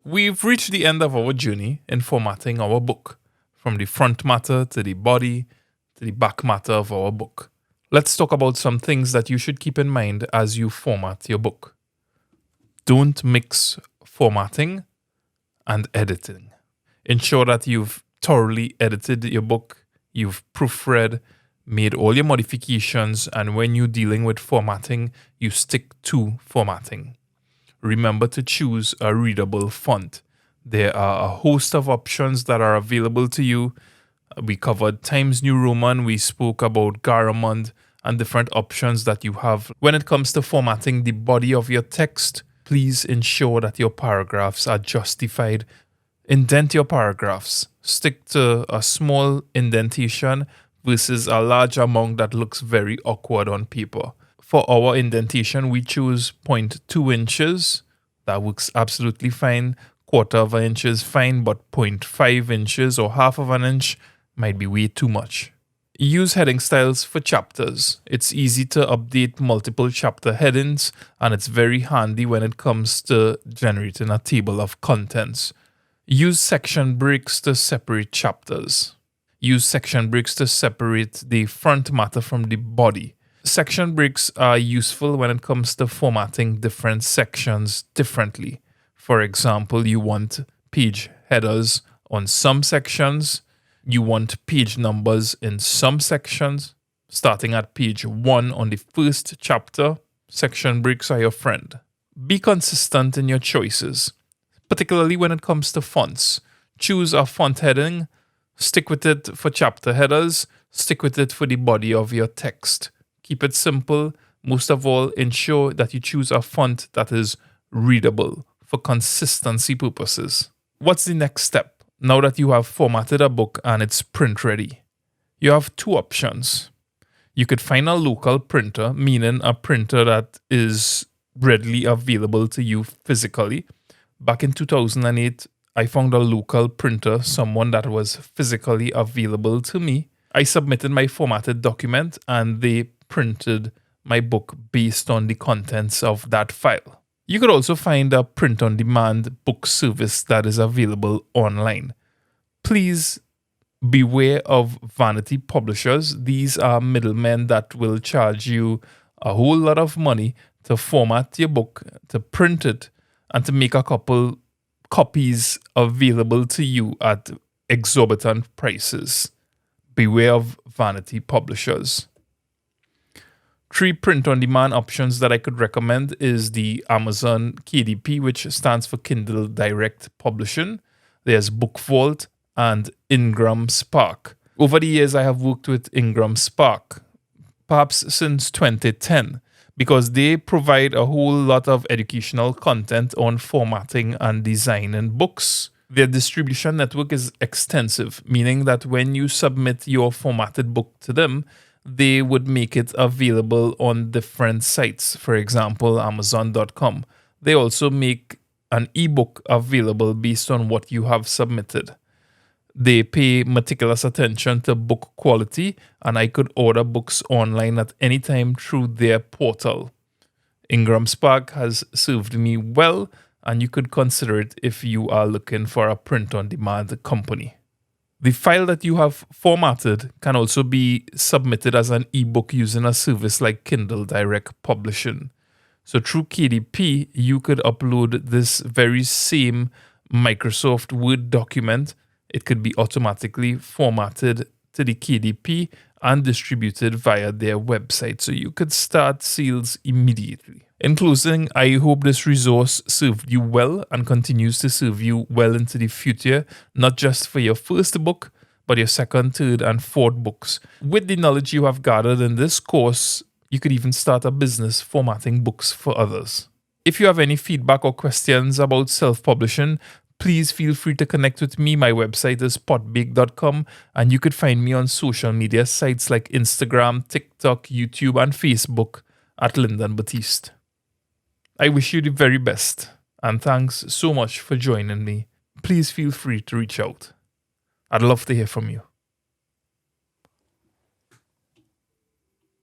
We've reached the end of our journey in formatting our book, from the front matter to the body to the back matter of our book. Let's talk about some things that you should keep in mind as you format your book. Don't mix formatting and editing. Ensure that you've thoroughly edited your book, you've proofread, made all your modifications, and when you're dealing with formatting, you stick to formatting. Remember to choose a readable font. There are a host of options that are available to you. We covered Times New Roman, we spoke about Garamond, and different options that you have. When it comes to formatting the body of your text, please ensure that your paragraphs are justified. Indent your paragraphs. Stick to a small indentation versus a large amount that looks very awkward on paper. For our indentation, we choose 0.2 inches. That works absolutely fine. Quarter of an inch is fine, but 0.5 inches or half of an inch might be way too much. Use heading styles for chapters. It's easy to update multiple chapter headings, and it's very handy when it comes to generating a table of contents. Use section breaks to separate chapters. Use section breaks to separate the front matter from the body. Section breaks are useful when it comes to formatting different sections differently. For example, you want page headers on some sections. You want page numbers in some sections. Starting at page 1 on the first chapter, section breaks are your friend. Be consistent in your choices, particularly when it comes to fonts. Choose a font heading, stick with it for chapter headers, stick with it for the body of your text. Keep it simple. Most of all, ensure that you choose a font that is readable for consistency purposes. What's the next step? Now that you have formatted a book and it's print ready, you have two options. You could find a local printer, meaning a printer that is readily available to you physically. Back in 2008, I found a local printer, someone that was physically available to me. I submitted my formatted document and they printed my book based on the contents of that file. You could also find a print-on-demand book service that is available online. Please beware of vanity publishers. These are middlemen that will charge you a whole lot of money to format your book, to print it, and to make a couple copies available to you at exorbitant prices. Beware of vanity publishers. 3 print-on-demand options that I could recommend is the Amazon KDP, which stands for Kindle Direct Publishing. There's Book Vault and Ingram Spark. Over the years, I have worked with Ingram Spark, perhaps since 2010, because they provide a whole lot of educational content on formatting and designing books. Their distribution network is extensive, meaning that when you submit your formatted book to them, they would make it available on different sites, for example, Amazon.com. They also make an ebook available based on what you have submitted. They pay meticulous attention to book quality, and I could order books online at any time through their portal. Ingram Spark has served me well, and you could consider it if you are looking for a print-on-demand company. The file that you have formatted can also be submitted as an ebook using a service like Kindle Direct Publishing. So through KDP, you could upload this very same Microsoft Word document. It could be automatically formatted to the KDP and distributed via their website. So you could start sales immediately. In closing, I hope this resource served you well and continues to serve you well into the future, not just for your first book, but your second, third, and fourth books. With the knowledge you have gathered in this course, you could even start a business formatting books for others. If you have any feedback or questions about self-publishing, please feel free to connect with me. My website is potbake.com, and you could find me on social media sites like Instagram, TikTok, YouTube, and Facebook at Lyndon Baptiste. I wish you the very best, and thanks so much for joining me. Please feel free to reach out. I'd love to hear from you.